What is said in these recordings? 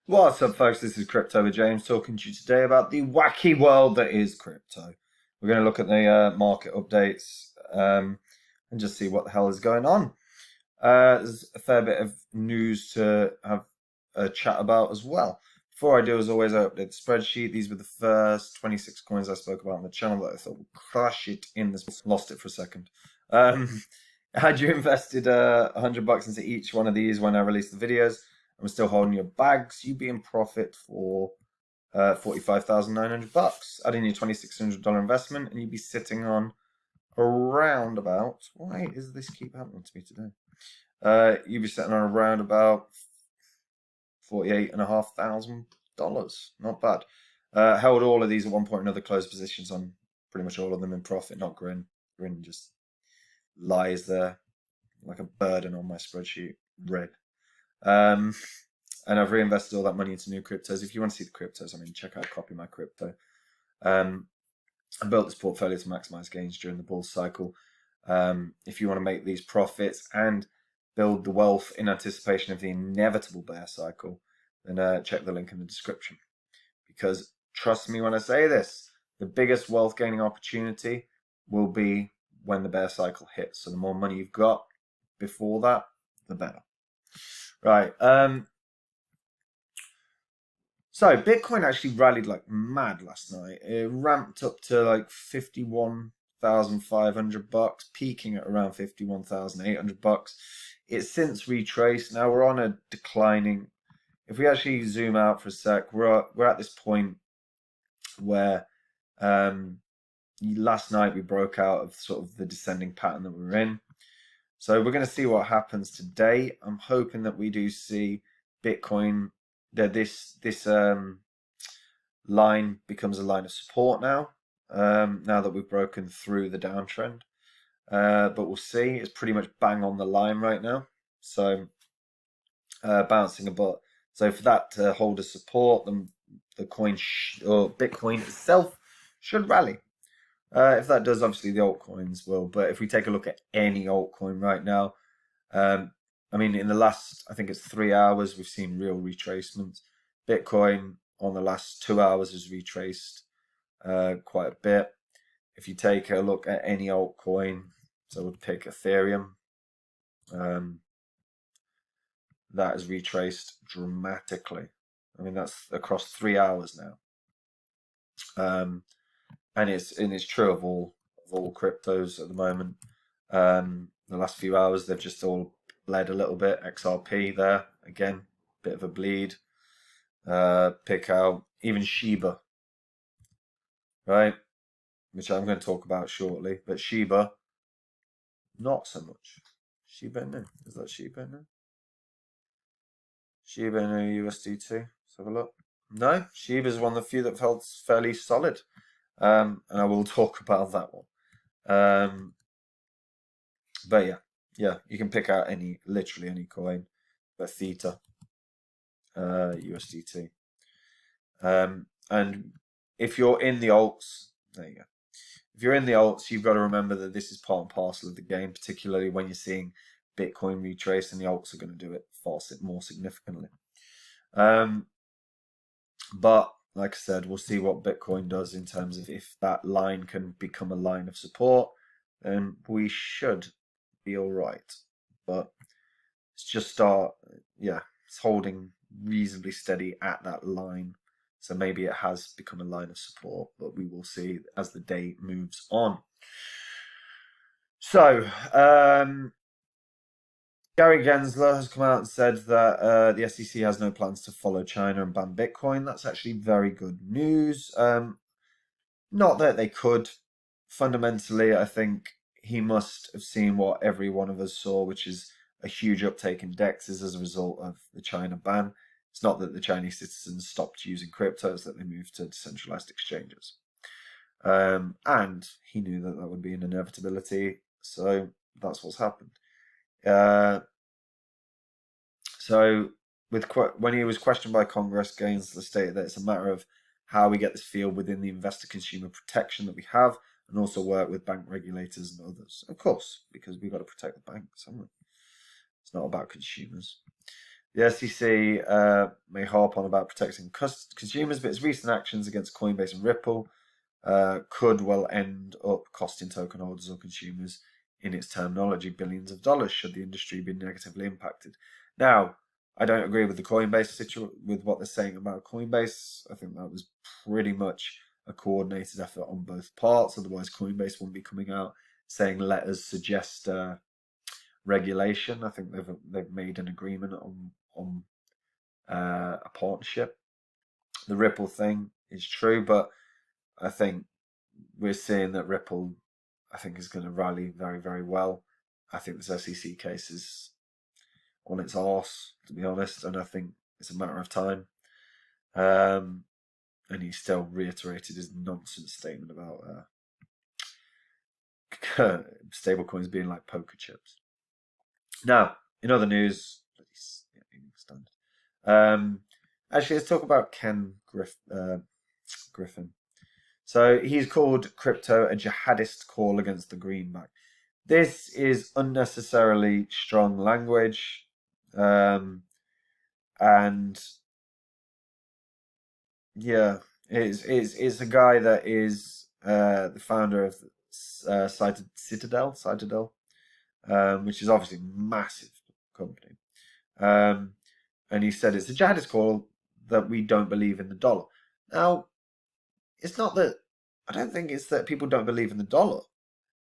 What's up, folks? This is Crypto with James talking to you today about the wacky world that is crypto. We're going to look at the market updates and just see what the hell is going on. There's a fair bit of news to have a chat about as well. Before I do, as always, I update the spreadsheet. These were the first 26 coins I spoke about on the channel that I thought would crush it in this. Lost it for a second. Had you invested $100 into each one of these when I released the videos, I'm still holding your bags, you'd be in profit for $45,900. Add in your $2,600 investment, and you'd be sitting on around about. Why does this keep happening to me today? You'd be sitting on around about $48,500. Not bad. Held all of these at one point or another, closed positions on pretty much all of them in profit, not Grin. Grin just lies there like a burden on my spreadsheet. Red. And I've reinvested all that money into new cryptos. If you want to see the cryptos, I mean, check out Copy My Crypto. I built this portfolio to maximize gains during the bull cycle. If you want to make these profits and build the wealth in anticipation of the inevitable bear cycle, then check the link in the description. Because trust me when I say this, the biggest wealth gaining opportunity will be when the bear cycle hits. So the more money you've got before that, the better. Right. So Bitcoin actually rallied like mad last night. It ramped up to like $51,500, peaking at around $51,800. It's since retraced. Now we're on a declining. If we actually zoom out for a sec, we're at this point where last night we broke out of sort of the descending pattern that we're in. So we're going to see what happens today. I'm hoping that we do see Bitcoin, that this line becomes a line of support now, now that we've broken through the downtrend. But we'll see. It's pretty much bang on the line right now. So bouncing a bit. So for that to hold a support, the coin or Bitcoin itself should rally. If that does, obviously the altcoins will. But if we take a look at any altcoin right now, I mean, in the last, I think it's 3 hours, we've seen real retracements. Bitcoin on the last 2 hours has retraced quite a bit. If you take a look at any altcoin, so we'll pick Ethereum, that has retraced dramatically. I mean, that's across 3 hours now. And it's true of all cryptos at the moment. The last few hours they've just all bled a little bit. XRP there again, bit of a bleed. Pick out even Shiba, right? Which I'm going to talk about shortly. But Shiba, not so much. Shiba Inu, is that Shiba Inu? Shiba Inu USDT. Let's have a look. No, Shiba is one of the few that felt fairly solid. And I will talk about that one. But yeah, you can pick out literally any coin, but Theta, USDT. And if you're in the alts, there you go. If you're in the alts, you've got to remember that this is part and parcel of the game, particularly when you're seeing Bitcoin retrace, and the alts are going to do it far more significantly. But like I said, we'll see what Bitcoin does in terms of if that line can become a line of support, then we should be all right. But it's just it's holding reasonably steady at that line. So maybe it has become a line of support, but we will see as the day moves on. So, Gary Gensler has come out and said that the SEC has no plans to follow China and ban Bitcoin. That's actually very good news. Not that they could. Fundamentally, I think he must have seen what every one of us saw, which is a huge uptake in DEXs as a result of the China ban. It's not that the Chinese citizens stopped using crypto, it's that they moved to decentralized exchanges. And he knew that that would be an inevitability, so that's what's happened. So when he was questioned by Congress, Gensler stated that it's a matter of how we get this field within the investor consumer protection that we have, and also work with bank regulators and others. Of course, because we've got to protect the banks, haven't we? It's not about consumers. The SEC may harp on about protecting consumers, but its recent actions against Coinbase and Ripple could well end up costing token holders or consumers, in its terminology, billions of dollars should the industry be negatively impacted. Now, I don't agree with the Coinbase with what they're saying about Coinbase. I think that was pretty much a coordinated effort on both parts. Otherwise, Coinbase wouldn't be coming out saying letters suggest regulation. I think they've made an agreement on a partnership. The Ripple thing is true, but I think we're seeing that Ripple, I think, is going to rally very, very well. I think this SEC case is on its arse, to be honest, and I think it's a matter of time. And he still reiterated his nonsense statement about stablecoins being like poker chips. Now, in other news, actually, let's talk about Ken Griffin. So he's called crypto a jihadist call against the greenback. This is unnecessarily strong language, and yeah, it's a guy that is the founder of Citadel, which is obviously a massive company. And he said it's a jihadist call that we don't believe in the dollar. Now, it's not that, I don't think it's that people don't believe in the dollar,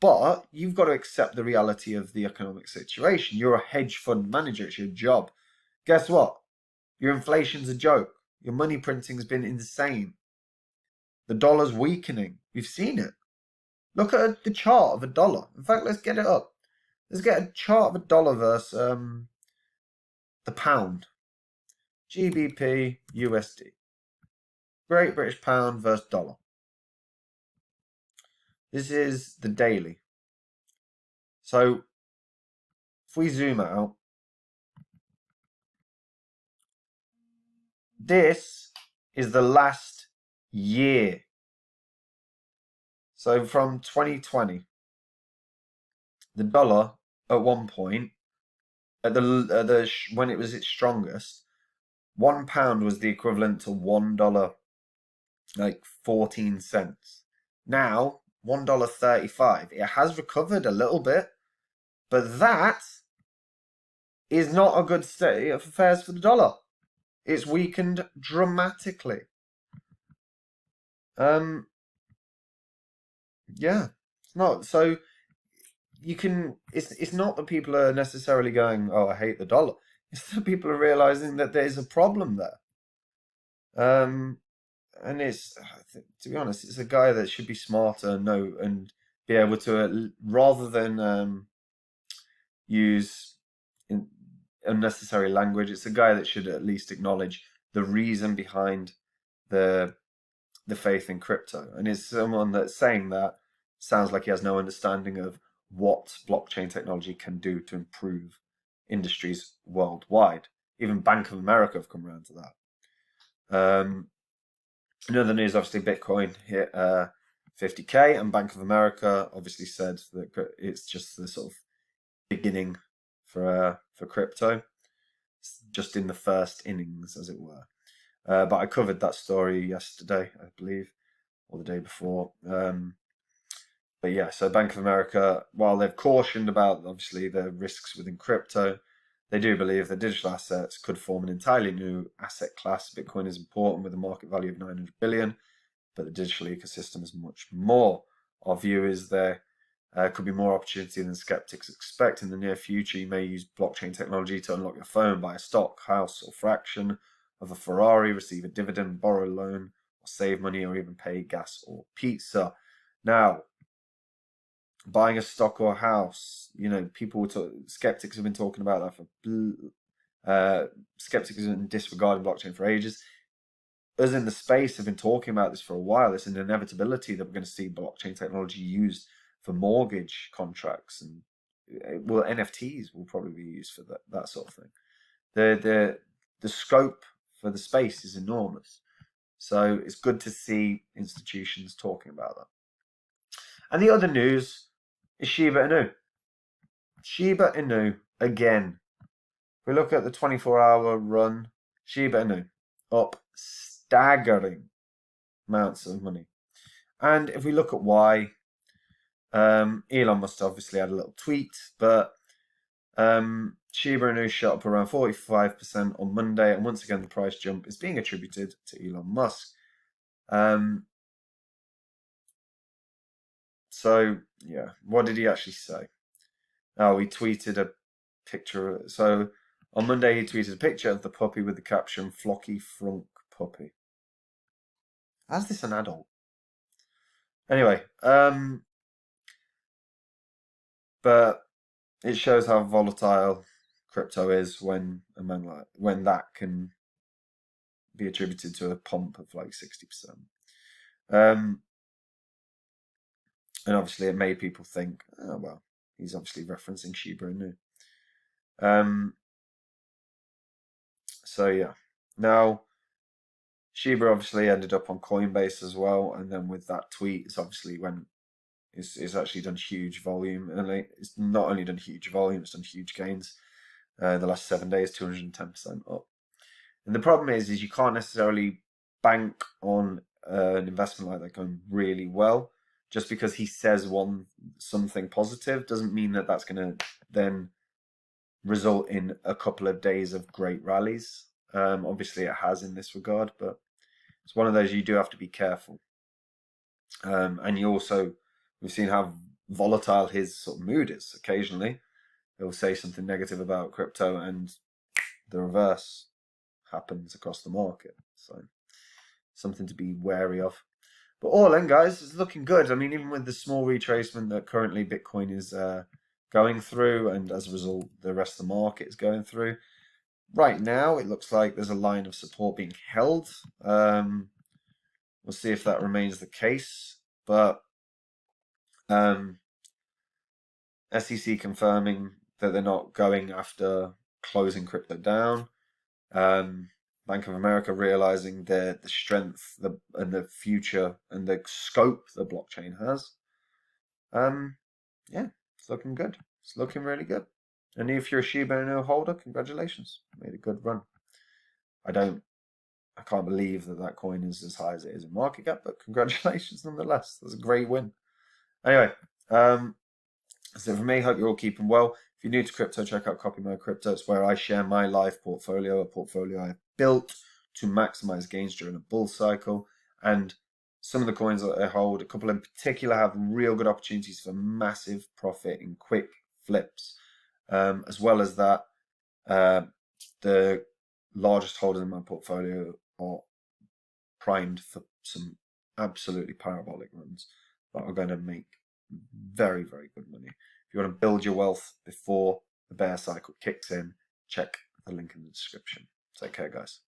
but you've got to accept the reality of the economic situation. You're a hedge fund manager, it's your job. Guess what? Your inflation's a joke. Your money printing's been insane. The dollar's weakening. We've seen it. Look at the chart of a dollar. In fact, let's get it up. Let's get a chart of a dollar versus the pound. GBP USD. Great British Pound versus dollar. This is the daily. So if we zoom out, this is the last year. So from 2020, the dollar at one point, when it was its strongest, £1 was the equivalent to $1, like 14 cents. Now, $1.35. It has recovered a little bit, but that is not a good state of affairs for the dollar. It's weakened dramatically. Yeah, it's not. So you can. It's not that people are necessarily going, "Oh, I hate the dollar." It's that people are realizing that there's a problem there. And it's, to be honest, it's a guy that should be smarter and be able to, rather than use unnecessary language. It's a guy that should at least acknowledge the reason behind the faith in crypto. And it's someone that's saying that sounds like he has no understanding of what blockchain technology can do to improve industries worldwide. Even Bank of America have come around to that. In other news, obviously, Bitcoin hit 50K, and Bank of America obviously said that it's just the sort of beginning for crypto, just in the first innings, as it were. But I covered that story yesterday, I believe, or the day before. But yeah, so Bank of America, while they've cautioned about obviously the risks within crypto, they do believe that digital assets could form an entirely new asset class. Bitcoin is important with a market value of 900 billion, but the digital ecosystem is much more. Our view is there could be more opportunity than skeptics expect. In the near future, you may use blockchain technology to unlock your phone, buy a stock, house, or fraction of a Ferrari, receive a dividend, borrow a loan, or save money, or even pay gas or pizza. Now, buying a stock or a house, skeptics have been talking about that skeptics have been disregarding blockchain for ages. Us in the space have been talking about this for a while. It's an inevitability that we're going to see blockchain technology used for mortgage contracts, and NFTs will probably be used for that sort of thing. The scope for the space is enormous, so it's good to see institutions talking about that. And the other news is Shiba Inu. Shiba Inu again. If we look at the 24-hour run, Shiba Inu up staggering amounts of money. And if we look at why, Elon Musk obviously had a little tweet, but Shiba Inu shot up around 45% on Monday, and once again the price jump is being attributed to Elon Musk. So yeah, what did he actually say? Oh, he tweeted a picture. So on Monday he tweeted a picture of the puppy with the caption "Flocky Frunk Puppy." How's this an adult? Anyway, but it shows how volatile crypto is when that can be attributed to a pump of like 60%. And obviously it made people think, oh well, he's obviously referencing Shiba Inu. So yeah. Now Shiba obviously ended up on Coinbase as well, and then with that tweet, it's obviously it's actually done huge volume, and it's not only done huge volume, it's done huge gains. The last 7 days, 210% up. And the problem is you can't necessarily bank on an investment like that going really well. Just because he says something positive doesn't mean that that's going to then result in a couple of days of great rallies. Obviously, it has in this regard, but it's one of those you do have to be careful. And we've seen how volatile his sort of mood is. Occasionally, he'll say something negative about crypto, and the reverse happens across the market. So something to be wary of. But all in, guys, it's looking good. I mean, even with the small retracement that currently Bitcoin is going through, and as a result, the rest of the market is going through. Right now, it looks like there's a line of support being held. We'll see if that remains the case. But SEC confirming that they're not going after closing crypto down. Bank of America realizing the strength and the future and the scope the blockchain has. Yeah, it's looking good. It's looking really good. And if you're a Shiba Inu holder, congratulations. Made a good run. I can't believe that coin is as high as it is in market cap, but congratulations nonetheless. That's a great win. Anyway, so for me, hope you're all keeping well. If you're new to crypto, check out Copy My Crypto. It's where I share my live portfolio, a portfolio I've built to maximize gains during a bull cycle. And some of the coins that I hold, a couple in particular, have real good opportunities for massive profit in quick flips. As well as that, the largest holders in my portfolio are primed for some absolutely parabolic runs that are going to make very, very good money. If you want to build your wealth before the bear cycle kicks in, check the link in the description. Take care, guys.